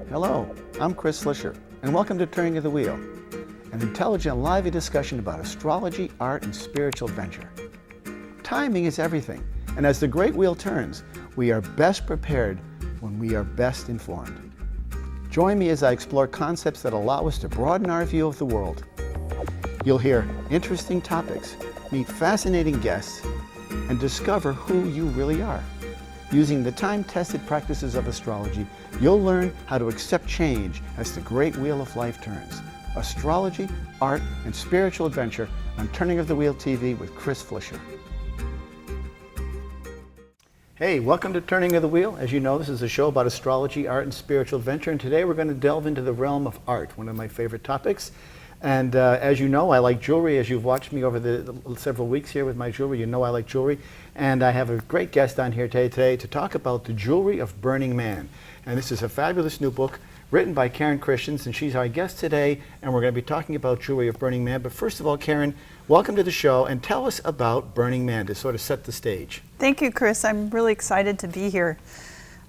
Hello, I'm Chris Slisher, and welcome to Turning of the Wheel, an intelligent, lively discussion about astrology, art, and spiritual adventure. Timing is everything, and as the great wheel turns, we are best prepared when we are best informed. Join me as I explore concepts that allow us to broaden our view of the world. You'll hear interesting topics, meet fascinating guests, and discover who you really are. Using the time-tested practices of astrology, you'll learn how to accept change as the great wheel of life turns. Astrology, art, and spiritual adventure on Turning of the Wheel TV with Chris Slisher. Hey, welcome to Turning of the Wheel. As you know, this is a show about astrology, art, and spiritual adventure, and today we're going to delve into the realm of art, one of my favorite topics. And as you know, I like jewelry. As you've watched me over the several weeks here with my jewelry, you know I like jewelry. And I have a great guest on here today to talk about the jewelry of Burning Man. And this is a fabulous new book written by Karen Christians, and she's our guest today, and we're going to be talking about jewelry of Burning Man. But first of all, Karen, welcome to the show, and tell us about Burning Man to sort of set the stage. Thank you, Chris. I'm really excited to be here.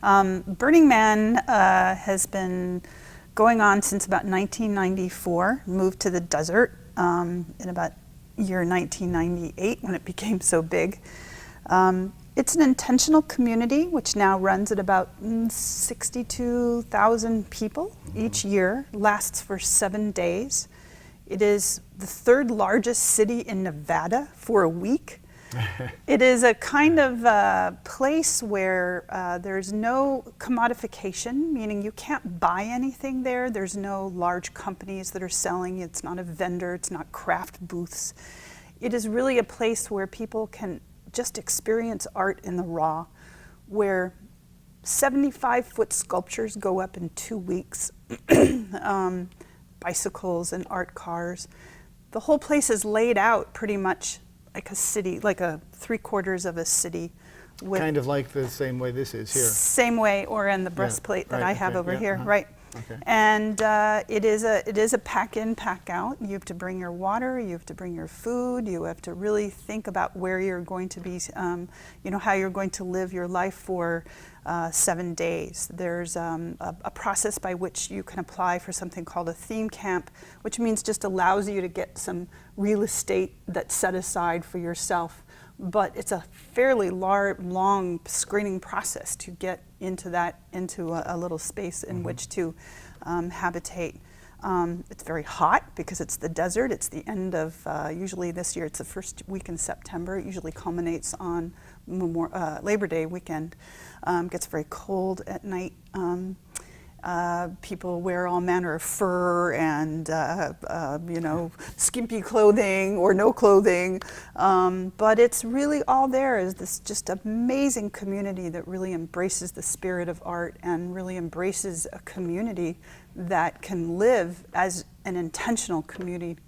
Burning Man has been going on since about 1994, moved to the desert in about year 1998 when it became so big. It's an intentional community which now runs at about 62,000 people each year, lasts for 7 days. It is the third largest city in Nevada for a week. It is a kind of place where there's no commodification, meaning you can't buy anything there. There's no large companies that are selling. It's not a vendor. It's not craft booths. It is really a place where people can just experience art in the raw, where 75-foot sculptures go up in 2 weeks, bicycles and art cars. The whole place is laid out pretty much like a city, like a 3/4 of a city. With Kind of like the same way this is here. Same way, or in the breastplate that I have over here, uh-huh. right? Okay. And it is a pack in, pack out. You have to bring your water, you have to bring your food, you have to really think about where you're going to be, how you're going to live your life for 7 days. There's a process by which you can apply for something called a theme camp, which means just allows you to get some real estate that's set aside for yourself. But it's a fairly long screening process to get into a little space in which to habitate. It's very hot because it's the desert. It's the end of, usually this year, it's the first week in September. It usually culminates on Labor Day weekend. Gets very cold at night. People wear all manner of fur and, skimpy clothing or no clothing. But it's really all there is this just amazing community that really embraces the spirit of art and really embraces a community that can live as an intentional community.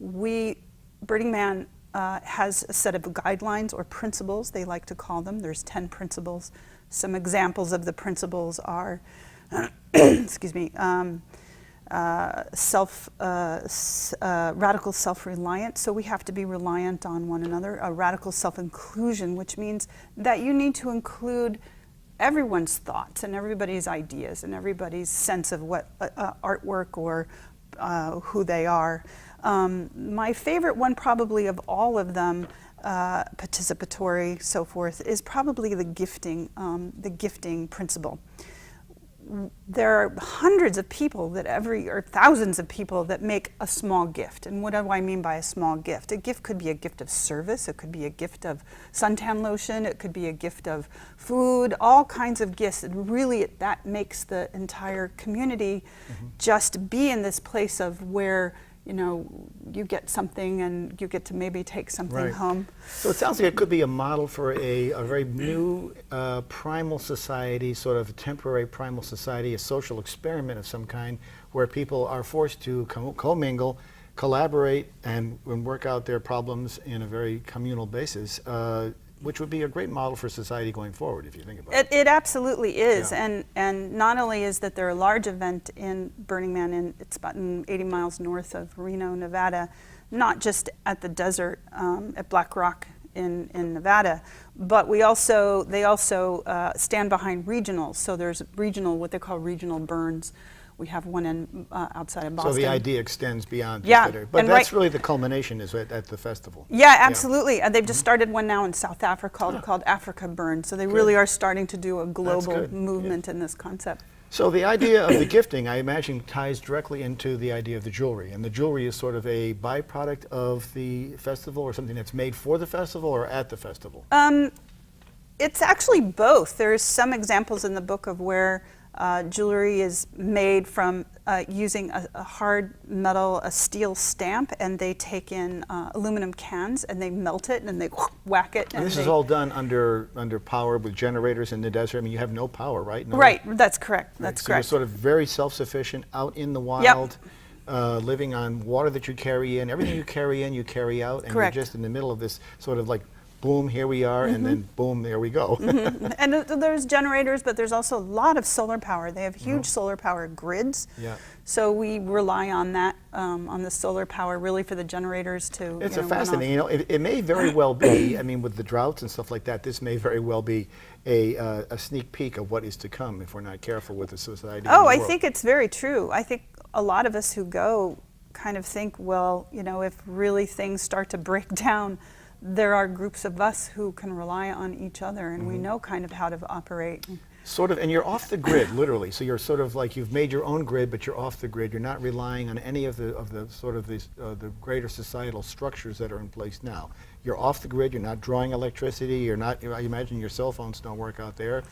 Burning Man has a set of guidelines or principles, they like to call them. There's 10 principles. Some examples of the principles are excuse me, radical self-reliance, so we have to be reliant on one another. A radical self-inclusion, which means that you need to include everyone's thoughts and everybody's ideas and everybody's sense of what artwork or who they are. My favorite one probably of all of them, participatory, so forth, is probably the gifting principle. There are hundreds of people or thousands of people that make a small gift. And what do I mean by a small gift? A gift could be a gift of service, it could be a gift of suntan lotion, it could be a gift of food, all kinds of gifts. And really that makes the entire community just be in this place of where you get something and you get to maybe take something home. So it sounds like it could be a model for a very new primal society, sort of a temporary primal society, a social experiment of some kind, where people are forced to commingle, collaborate, and work out their problems in a very communal basis. Which would be a great model for society going forward, if you think about it. It absolutely is, Yeah. and not only is that there a large event in Burning Man, it's about 80 miles north of Reno, Nevada, not just at the desert, at Black Rock in Nevada. But they also stand behind regionals. So there's regional, what they call regional burns. We have one in outside of Boston. So the idea extends beyond Yeah, just that. But that's really the culmination is at the festival. Yeah, absolutely. They've just started one now in South Africa called Africa Burn. So they really are starting to do a global movement in this concept. So the idea of the gifting, I imagine, ties directly into the idea of the jewelry. And the jewelry is sort of a byproduct of the festival, or something that's made for the festival or at the festival? It's actually both. There's some examples in the book of where jewelry is made from using a hard metal, a steel stamp, and they take in aluminum cans and they melt it and they whack it. And this is all done under power with generators in the desert. I mean, you have no power, right? No, right, that's correct. That's so correct. You're sort of very self-sufficient out in the wild, living on water that you carry in. Everything you carry in, you carry out, and you're just in the middle of this sort of like, boom, here we are, and then boom, there we go. And there's generators, but there's also a lot of solar power. They have huge solar power grids. Yeah. So we rely on that, on the solar power, really for the generators to. It's fascinating. It may very well be. I mean, with the droughts and stuff like that, this may very well be a sneak peek of what is to come if we're not careful with the society. Oh, I think it's very true. I think a lot of us who go kind of think, well, if really things start to break down, there are groups of us who can rely on each other, and we know kind of how to operate. Sort of, and you're off the grid, literally. So you're sort of like you've made your own grid, but you're off the grid. You're not relying on any of the sort of the greater societal structures that are in place now. You're off the grid. You're not drawing electricity. You're not. I imagine your cell phones don't work out there,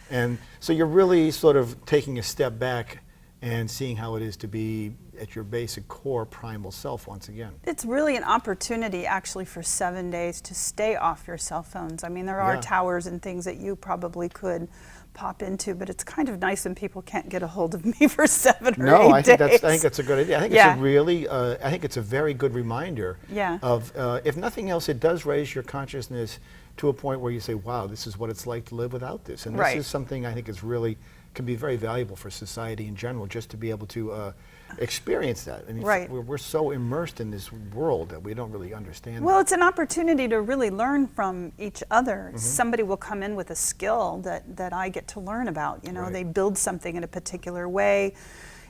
and so you're really sort of taking a step back and seeing how it is to be at your basic core primal self once again. It's really an opportunity actually for 7 days to stay off your cell phones. I mean, there are towers and things that you probably could pop into, but it's kind of nice when people can't get a hold of me for 7 or 8 days. I think that's a good idea. I think it's a really, I think it's a very good reminder of, if nothing else, it does raise your consciousness to a point where you say, wow, this is what it's like to live without this. And this is something I think is really, can be very valuable for society in general, just to be able to experience that. I mean, we're so immersed in this world that we don't really understand. Well, it's an opportunity to really learn from each other. Somebody will come in with a skill that I get to learn about. They build something in a particular way.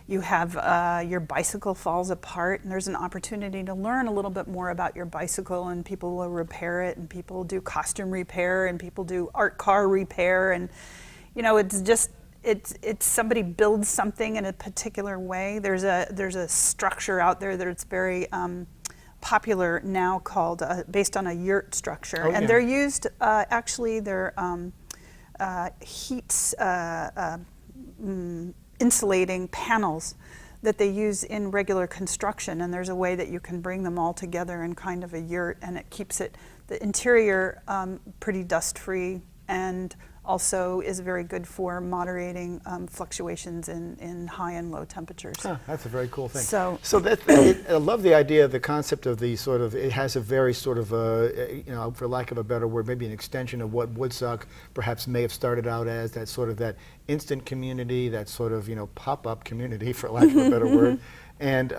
You have your bicycle falls apart, and there's an opportunity to learn a little bit more about your bicycle, and people will repair it, and people do costume repair, and people do art car repair, and it's just it's somebody builds something in a particular way. There's a structure out there that's very popular now called based on a yurt structure, and they're used actually they're insulating panels that they use in regular construction, and there's a way that you can bring them all together in kind of a yurt, and it keeps the interior pretty dust free, and also is very good for moderating fluctuations in high and low temperatures. That's a very cool thing. So I love the idea of the concept of the sort of, it has a very sort of, for lack of a better word, maybe an extension of what Woodstock perhaps may have started out as, that sort of that instant community, that sort of, pop-up community, for lack of a better word. And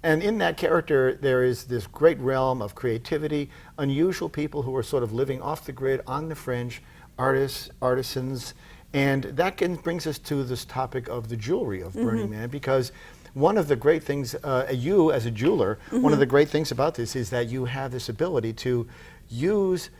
in that character, there is this great realm of creativity, unusual people who are sort of living off the grid, on the fringe, artists, artisans, and that brings us to this topic of the jewelry of Burning Man, because one of the great things, you as a jeweler, one of the great things about this is that you have this ability to use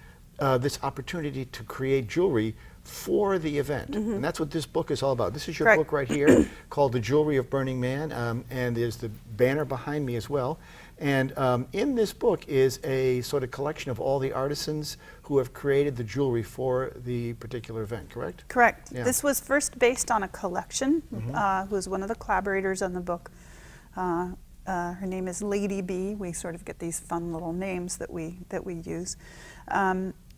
this opportunity to create jewelry for the event. And that's what this book is all about. This is your book right here called The Jewelry of Burning Man, and there's the banner behind me as well. And in this book is a sort of collection of all the artisans who have created the jewelry for the particular event, correct? Correct. Yeah. This was first based on a collection, who is one of the collaborators on the book. Her name is Lady B. We sort of get these fun little names that we use.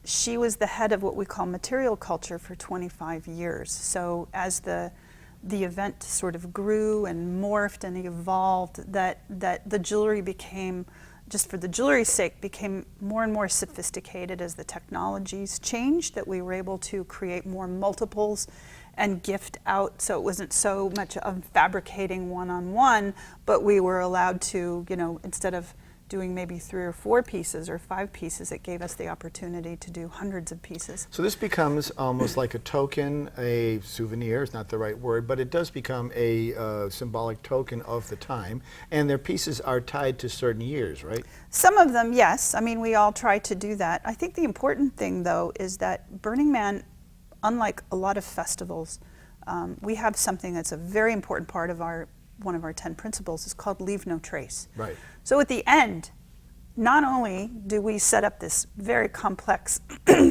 She was the head of what we call material culture for 25 years. So as the event sort of grew and morphed and evolved, that the jewelry became, just for the jewelry's sake, became more and more sophisticated as the technologies changed, that we were able to create more multiples and gift out. So it wasn't so much of fabricating one-on-one, but we were allowed to, instead of doing maybe 3 or 4 pieces or 5 pieces. It gave us the opportunity to do hundreds of pieces. So this becomes almost like a token, a souvenir is not the right word, but it does become a symbolic token of the time. And their pieces are tied to certain years, right? Some of them, yes. I mean, we all try to do that. I think the important thing, though, is that Burning Man, unlike a lot of festivals, we have something that's a very important part of one of our 10 principles is called leave no trace. Right. So at the end, not only do we set up this very complex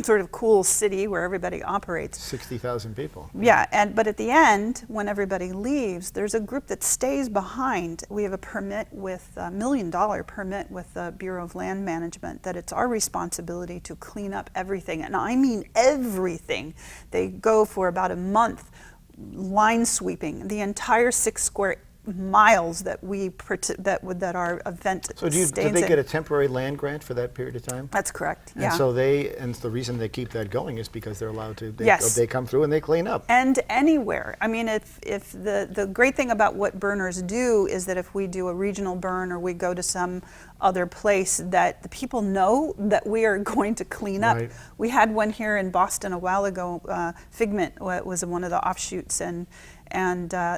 sort of cool city where everybody operates. 60,000 people. Yeah, but at the end, when everybody leaves, there's a group that stays behind. We have a permit with $1 million permit with the Bureau of Land Management that it's our responsibility to clean up everything, and I mean everything. They go for about a month line sweeping the entire 6 square miles that that our event So did they get a temporary land grant for that period of time? That's correct. And yeah. so the reason they keep that going is because they're allowed to. Yes. They come through and they clean up. And anywhere. I mean, if the great thing about what burners do is that if we do a regional burn or we go to some other place, that the people know that we are going to clean up. Right. We had one here in Boston a while ago. Figment was one of the offshoots, and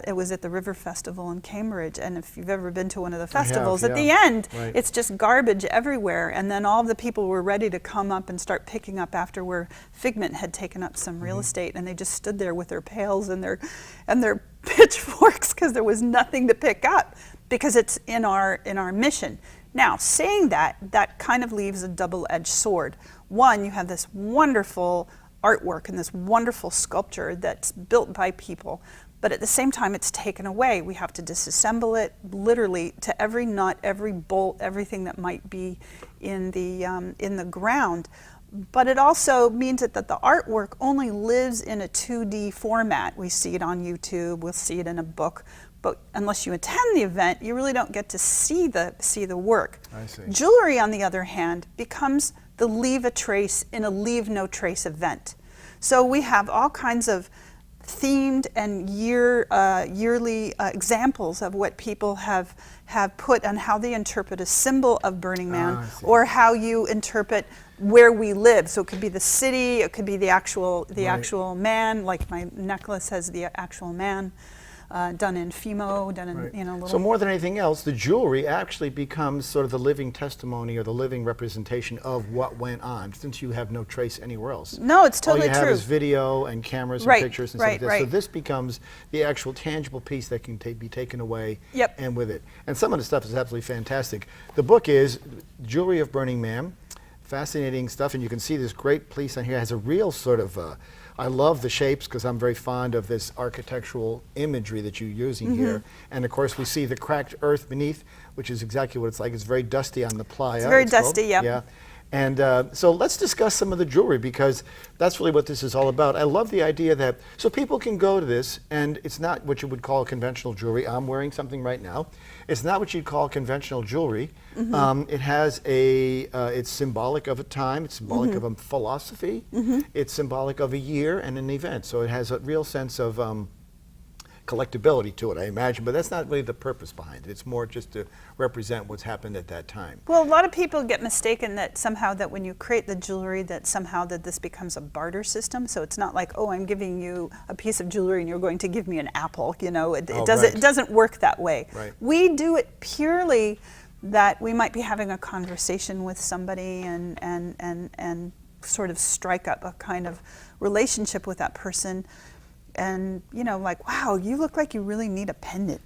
it was at the River Festival in Cambridge. And if you've ever been to one of the festivals, at the end, right. it's just garbage everywhere. And then all the people were ready to come up and start picking up after where Figment had taken up some real estate, and they just stood there with their pails and their pitchforks because there was nothing to pick up, because it's in our mission. Now, saying that kind of leaves a double-edged sword. One, you have this wonderful artwork and this wonderful sculpture that's built by people, but at the same time it's taken away. We have to disassemble it literally to every nut, every bolt, everything that might be in the ground. But it also means that the artwork only lives in a 2D format. We see it on YouTube, we'll see it in a book, but unless you attend the event, you really don't get to see the work. I see. Jewelry, on the other hand, becomes the leave a trace in a leave no trace event. So we have all kinds of themed and yearly examples of what people have put on how they interpret a symbol of Burning Man, or how you interpret where we live. So it could be the city, it could be the actual man, like my necklace has the actual man. Done in Fimo, done in, Right. Little. So more than anything else, the jewelry actually becomes sort of the living testimony or the living representation of what went on, since you have no trace anywhere else. No, it's totally true. All you have is video and cameras and Right, pictures and right, stuff like that. So right. this becomes the actual tangible piece that can be taken away. Yep. And with it. And some of the stuff is absolutely fantastic. The book is Jewelry of Burning Man. Fascinating stuff, and you can see this great piece on here. It has a real sort of I love the shapes because I'm very fond of this architectural imagery that you're using here. And of course we see the cracked earth beneath, which is exactly what it's like. It's very dusty on the playa. It's very dusty, yeah. Yeah. And so let's discuss some of the jewelry, because that's really what this is all about. I love the idea that, so people can go to this, and it's not what you would call conventional jewelry. I'm wearing something right now. It's not what you'd call conventional jewelry. It has it's symbolic of a time, it's symbolic of a philosophy, it's symbolic of a year and an event. So it has a real sense of collectability to it, I imagine, but that's not really the purpose behind it. It's more just to represent what's happened at that time. Well, a lot of people get mistaken that somehow that when you create the jewelry that somehow that this becomes a barter system. So it's not like, oh, I'm giving you a piece of jewelry and you're going to give me an apple. It doesn't work that way. Right. We do it purely that we might be having a conversation with somebody and sort of strike up a kind of relationship with that person. And like, wow, you look like you really need a pendant.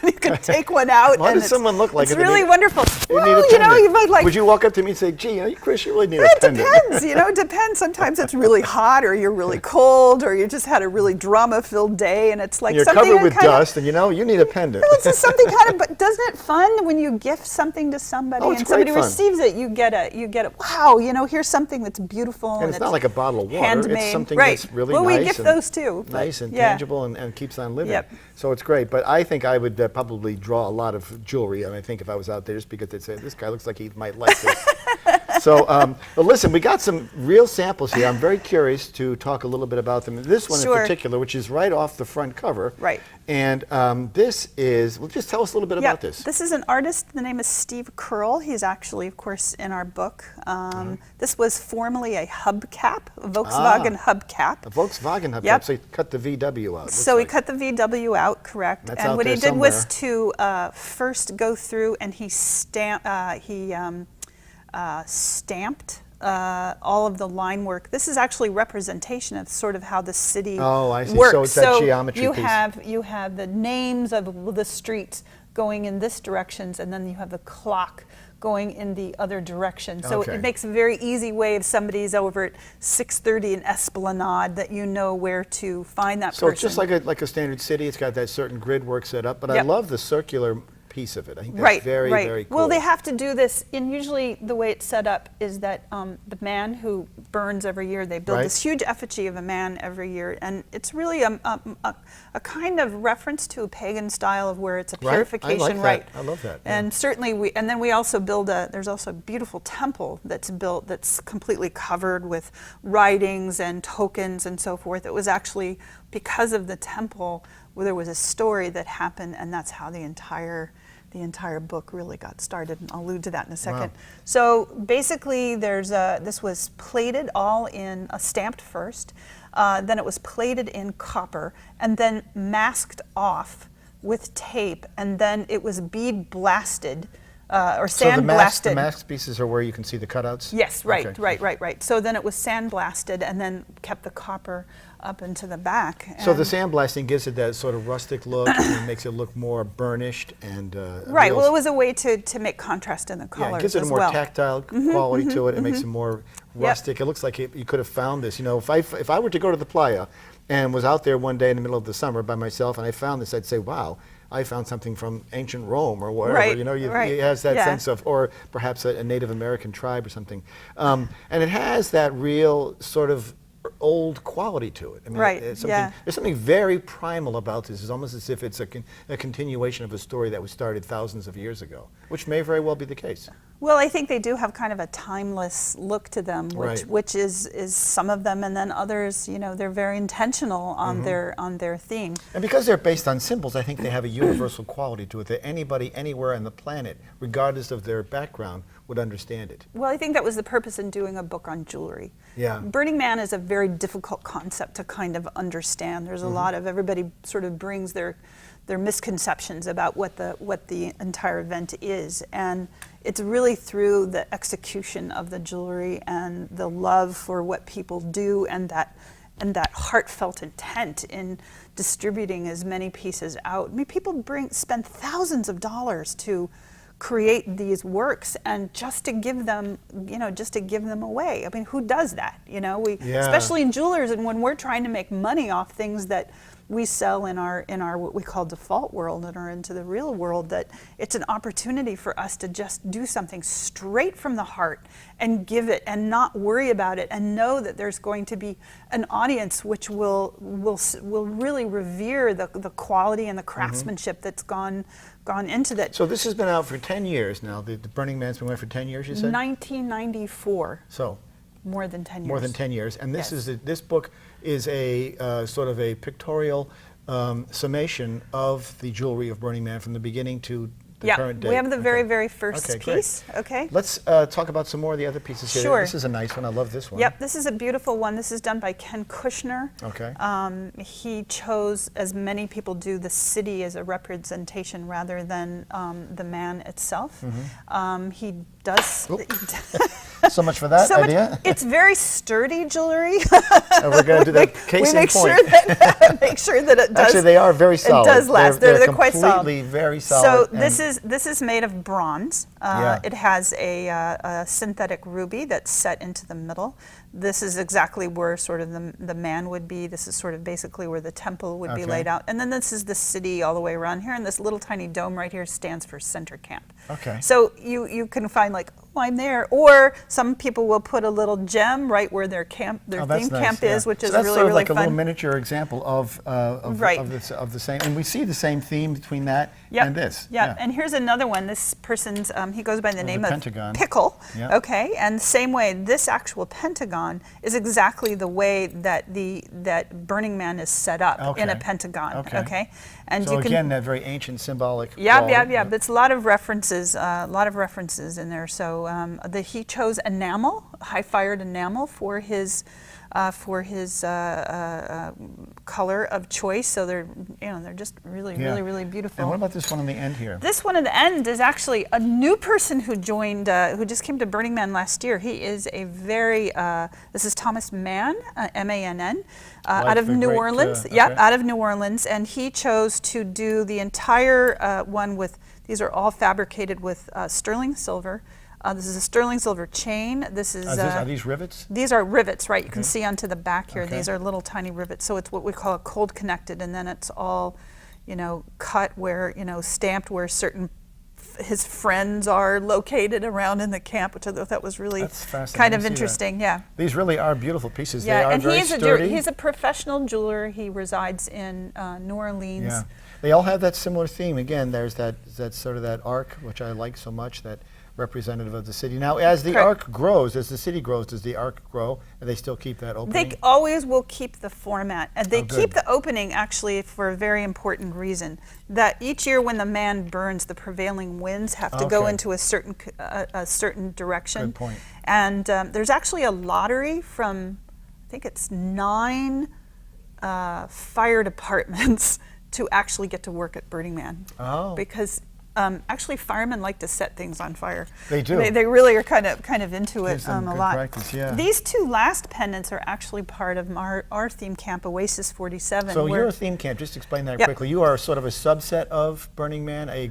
You can take one out. Why and does someone look like it's it? really wonderful. Well, you might like. Would you walk up to me and say, "Gee, Chris, you really need a It pendant"? depends. It depends. Sometimes it's really hot, or you're really cold, or you just had a really drama-filled day, and it's like You're something covered with kind dust, and you need a pendant. Well, it's just something kind of. But doesn't it fun when you gift something to somebody Oh, it's and somebody great fun. receives it? You get it. Wow, here's something that's beautiful. And it's not like a bottle of water. handmade. It's something Right. that's really well, nice. we gift and those too. but nice and yeah. tangible and keeps on living. Yep. So it's great. But I think I would probably draw a lot of jewelry, and I think if I was out there, just because they'd say, this guy looks like he might like this. So, but listen, we got some real samples here. I'm very curious to talk a little bit about them. This one Sure. in particular, which is right off the front cover. Right. And this is, well, just tell us a little bit about this. This is an artist. The name is Steve Curl. He's actually, of course, in our book. This was formerly a hubcap, a Volkswagen hubcap. A Volkswagen hubcap, Yep. so he cut the VW out. So he cut the VW out, correct. That's and out what he there did was somewhere. to first go through and he stamped all of the line work. This is actually representation of sort of how the city Oh, I see. works. So it's that geometry you piece. you have the names of the streets going in this directions, and then you have the clock going in the other direction. So Okay. it makes a very easy way if somebody's over at 6:30 in Esplanade that you know where to find that So person. it's just like a standard city. It's got that certain grid work set up, but I Yep. love the circular piece of it. I think that's Right, very, right. very cool. Well, they have to do this, and usually the way it's set up is that the man who burns every year, they build Right. this huge effigy of a man every year, and it's really a kind of reference to a pagan style of where it's a Right. purification I like that. rite. I love that, yeah. And certainly and then we also build there's also a beautiful temple that's built that's completely covered with writings and tokens and so forth. It was actually because of the temple where there was a story that happened, and that's how the entire book really got started, and I'll allude to that in a second. Wow. So basically, this was plated all in stamped first, then it was plated in copper, and then masked off with tape, and then it was bead blasted or So the sandblasted. mask pieces are where you can see the cutouts? Yes, right, Okay. right. So then it was sandblasted, and then kept the copper up into the back. So the And- sandblasting gives it that sort of rustic look and makes it look more burnished and Right. real- Well, it was a way to make contrast in the yeah, colors it gives it a as more well. tactile quality to it. It makes it more rustic. It looks like you could have found this. You know, if I were to go to the playa and was out there one day in the middle of the summer by myself and I found this, I'd say, wow, I found something from ancient Rome or wherever. Right, You know, right. it has that Yeah. sense of, or perhaps a Native American tribe or something. And it has that real sort of old quality to it. I mean, Right, it's something, yeah. there's something very primal about this. It's almost as if it's a continuation of a story that was started thousands of years ago, which may very well be the case. Well, I think they do have kind of a timeless look to them, Right. which is some of them, and then others, you know, they're very intentional on Mm-hmm. their theme. And because they're based on symbols, I think they have a universal quality to it that anybody anywhere on the planet, regardless of their background, would understand it. Well, I think that was the purpose in doing a book on jewelry. Yeah. Burning Man is a very difficult concept to kind of understand. There's a lot of everybody sort of brings their misconceptions about what the entire event is, and it's really through the execution of the jewelry and the love for what people do and that heartfelt intent in distributing as many pieces out. I mean, people spend thousands of dollars to create these works, and just to give them away. I mean, who does that? You know, Yeah. especially in jewelers, and when we're trying to make money off things that we sell in our what we call default world and are into the real world, that it's an opportunity for us to just do something straight from the heart and give it and not worry about it, and know that there's going to be an audience which will really revere the quality and the craftsmanship that's gone into that. So this has been out for 10 years now. The Burning Man's been out for 10 years, you said? 1994. So More than 10 years. more than 10 years. And this Yes. this book is a sort of a pictorial summation of the jewelry of Burning Man from the beginning to the Yeah, current day. we have the very, Okay. very first Okay, great. piece. Okay. Let's talk about some more of the other pieces here. Sure. This is a nice one. I love this one. Yep, this is a beautiful one. This is done by Ken Kushner. Okay. He chose, as many people do, the city as a representation rather than the man itself. He does. So much for that so much- idea. it's very sturdy jewelry. And we're going to do that case we in make point. sure that make sure that it does. Actually, they are very solid. It does last. They're quite solid. completely very solid. So and this is made of bronze. Yeah. It has a synthetic ruby that's set into the middle. This is exactly where sort of the man would be. This is sort of basically where the temple would be Okay. laid out. And then this is the city all the way around here. And this little tiny dome right here stands for center camp. Okay. So you can find like I'm there. Or some people will put a little gem right where their theme nice, camp yeah. is, which is that's really, sort of really like fun. a little miniature example of the same, and we see the same theme between that and this. Yeah, and here's another one. This person's, he goes by the name of pentagon. Pickle, Yeah. okay? And the same way, this actual pentagon is exactly the way that that Burning Man is set up in a pentagon, okay? And so you can, again, that very ancient symbolic yeah. quality. But it's a lot of references in there. So he chose enamel, high-fired enamel for his color of choice. So they're just really, really beautiful. And what about this one on the end here? This one at the end is actually a new person who joined, who just came to Burning Man last year. He is a very, this is Thomas Mann, M-A-N-N, out of New Orleans. Out of New Orleans. And he chose to do the entire one with, these are all fabricated with sterling silver. This is a sterling silver chain. This is. Are these rivets? These are rivets, right? You can see onto the back here. These are little tiny rivets. So it's what we call a cold connected, and then it's all, cut where, stamped where certain his friends are located around in the camp, which I thought was really kind of interesting. Yeah. These really are beautiful pieces. Yeah, they are and very sturdy. He's a professional jeweler. He resides in New Orleans. Yeah. They all have that similar theme. Again, there's that sort of that arc, which I like so much, that representative of the city. Now, as the arc grows, as the city grows, does the arc grow? And they still keep that opening? They always will keep the format. And they keep the opening actually for a very important reason. That each year when the man burns, the prevailing winds have to go into a certain direction. Good point. And there's actually a lottery from, I think it's 9 fire departments to actually get to work at Burning Man. Oh. Because actually, firemen like to set things on fire. They do. They really are kind of into it a lot. Practice, yeah. These 2 last pendants are actually part of our theme camp, Oasis 47. So your theme camp, just explain that quickly. You are sort of a subset of Burning Man, a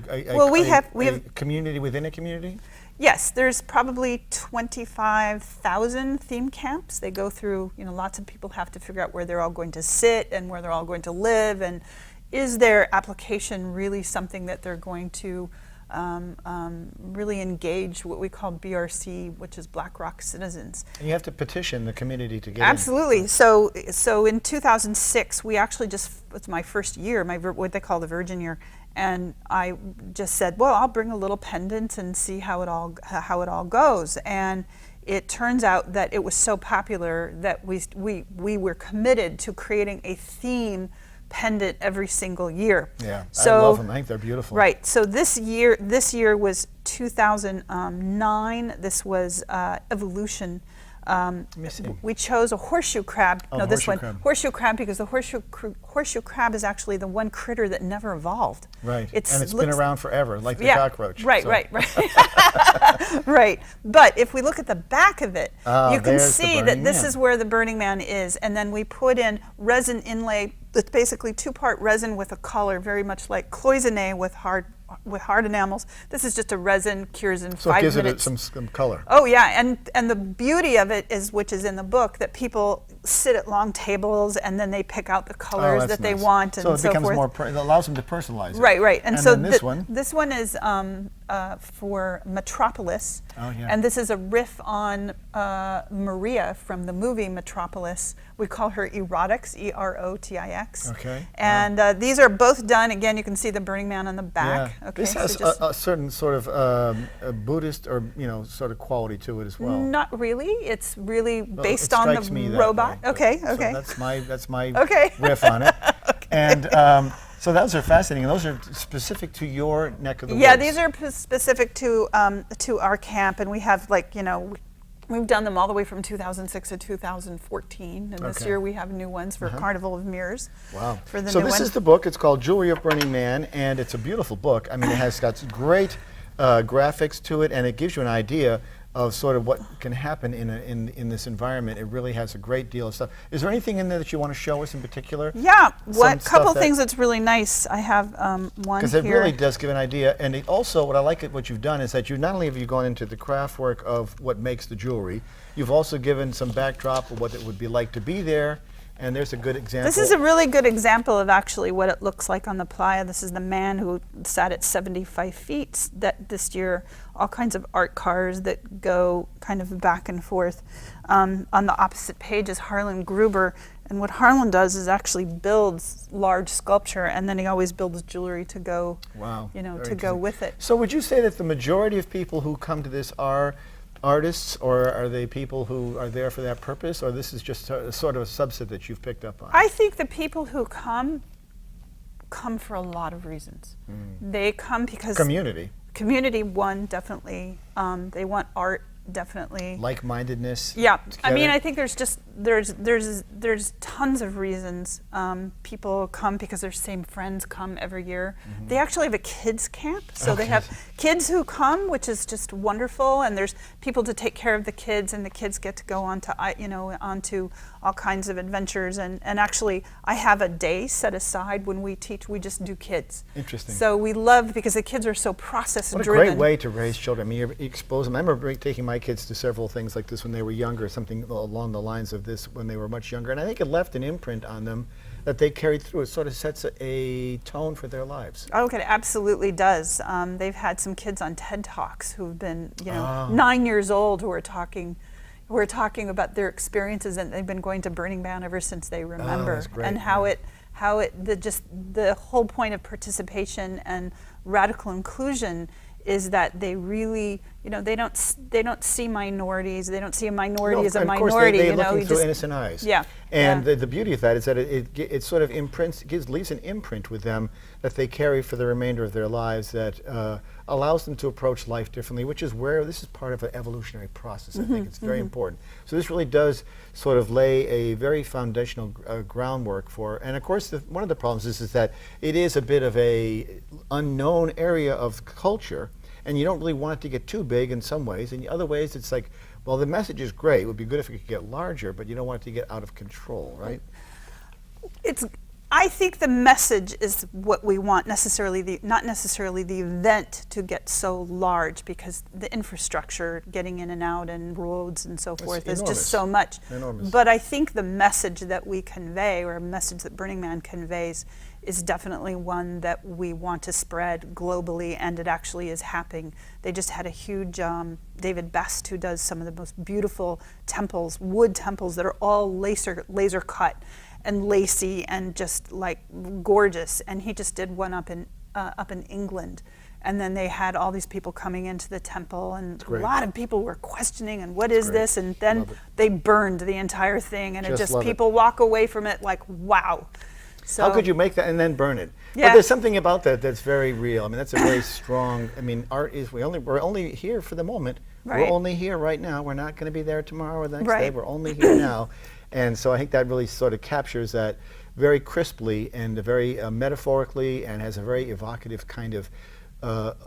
community within a community? Yes, there's probably 25,000 theme camps. They go through, lots of people have to figure out where they're all going to sit and where they're all going to live, and is their application really something that they're going to really engage what we call BRC, which is Black Rock Citizens? And you have to petition the community to get Absolutely. So in 2006, we actually it's my first year, what they call the Virgin year, and I just said, well, I'll bring a little pendant and see how it all goes. And it turns out that it was so popular that we were committed to creating a theme pendant every single year. Yeah, so, I love them. I think they're beautiful. Right. So this year was 2009. This was Evolution. We chose a horseshoe crab. Horseshoe crab, because the horseshoe crab is actually the one critter that never evolved. Right. And it's been around forever, like the cockroach. Right. Right. But if we look at the back of it, you can see that this is where the Burning Man is, and then we put in resin inlay. It's basically 2-part resin with a color, very much like cloisonne with hard enamels. This is just a resin, cures in 5 minutes. So it gives it some color. Oh yeah, and the beauty of it is, which is in the book, that people sit at long tables and then they pick out the colors that they want, and so it becomes forth. it allows them to personalize it. Right. And so then this one is for Metropolis. Oh yeah. And this is a riff on Maria from the movie Metropolis. We call her Erotix, E-R-O-T-I-X. Okay. And these are both done. Again, you can see the Burning Man on the back. Yeah. Okay, this has a certain sort of a Buddhist or sort of quality to it as well. Not really. It's really based on the robot. Okay. So that's my riff on it. And so those are fascinating. Those are specific to your neck of the woods. Yeah, these are specific to our camp, and we have we've done them all the way from 2006 to 2014, and this year we have new ones for Carnival of Mirrors. Wow. For the so this is the book. It's called Jewelry of Burning Man, and it's a beautiful book. I mean, it has got great graphics to it, and it gives you an idea of sort of what can happen in this environment. It really has a great deal of stuff. Is there anything in there that you want to show us in particular? Yeah, couple things that's really nice. I have one here. Because it really does give an idea, and it also, what you've done is that you not only have you gone into the craft work of what makes the jewelry, you've also given some backdrop of what it would be like to be there, And there's a good example. This is a really good example of actually what it looks like on the playa. This is the man who sat at 75 feet that this year, all kinds of art cars that go kind of back and forth. On the opposite page is Harlan Gruber. And what Harlan does is actually builds large sculpture, and then he always builds jewelry to go, wow, to go with it. So would you say that the majority of people who come to this are artists, or are they people who are there for that purpose, or this is just a sort of a subset that you've picked up on? I think the people who come for a lot of reasons. They come because community, one, definitely. They want art, definitely. Like-mindedness. Yeah, together. I mean, I think there's just there's tons of reasons. People come because their same friends come every year. They actually have a kids camp, so they have kids who come, which is just wonderful. And there's people to take care of the kids, and the kids get to go on to onto all kinds of adventures. And actually, I have a day set aside when we teach. We just do kids. Interesting. So we love, because the kids are so process driven. What a great way to raise children. I mean, you expose them. I remember taking my kids to several things like this when they were younger, something along the lines of this when they were much younger, and I think it left an imprint on them that they carried through. It sort of sets a tone for their lives. Oh, it absolutely does. They've had some kids on TED Talks who've been, 9 years old, who are talking about their experiences, and they've been going to Burning Man ever since they remember, that's great. and how the whole point of participation and radical inclusion is that they really, they don't see minorities. They don't see a minority as a minority. They're looking through innocent eyes. Yeah. And the beauty of that is that it sort of leaves an imprint with them that they carry for the remainder of their lives that allows them to approach life differently, which is where this is part of an evolutionary process. I think it's very important. So this really does sort of lay a very foundational groundwork for, and of course one of the problems is that it is a bit of a unknown area of culture, and you don't really want it to get too big in some ways. In other ways, it's like, well, the message is great. It would be good if it could get larger, but you don't want it to get out of control, right? I think the message is what we want, not necessarily the event to get so large, because the infrastructure, getting in and out, and roads and so forth, is just so much. Enormous. But I think the message that we convey, or a message that Burning Man conveys, is definitely one that we want to spread globally, and it actually is happening. They just had a huge, David Best, who does some of the most beautiful temples, wood temples that are all laser cut and lacy and just like gorgeous, and he just did one up in England. And then they had all these people coming into the temple, and a lot of people were questioning, and what is this? And then they burned the entire thing, and people walk away from it like, wow. So how could you make that and then burn it? Yeah. But there's something about that that's very real. I mean, that's a very strong, I mean, art is, we're only here for the moment. Right. We're only here right now. We're not going to be there tomorrow or the next Right. day. We're only here now. And so I think that really sort of captures that very crisply and very metaphorically, and has a very evocative kind of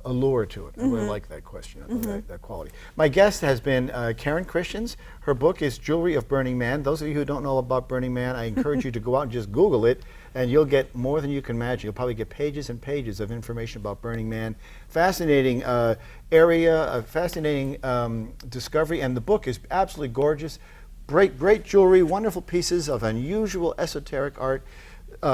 allure to it. I really like that question, that quality. My guest has been Karen Christians. Her book is Jewelry of Burning Man. Those of you who don't know about Burning Man, I encourage you to go out and just Google it, and you'll get more than you can imagine. You'll probably get pages and pages of information about Burning Man. Fascinating area, a fascinating discovery, and the book is absolutely gorgeous. Great jewelry, wonderful pieces of unusual esoteric art,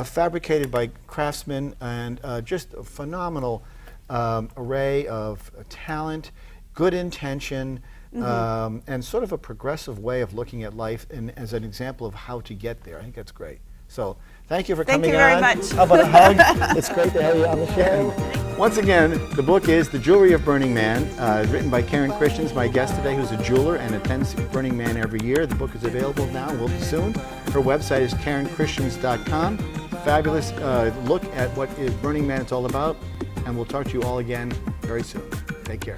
fabricated by craftsmen, and just a phenomenal array of talent, good intention, and sort of a progressive way of looking at life, and as an example of how to get there. I think that's great. So thank you for coming on. Thank you very much. How about a hug? It's great to have you on the show. Once again, the book is The Jewelry of Burning Man, written by Karen Christians, my guest today, who's a jeweler and attends Burning Man every year. The book is available now, will be soon. Her website is KarenChristians.com. Fabulous look at what is Burning Man is all about, and we'll talk to you all again very soon. Take care.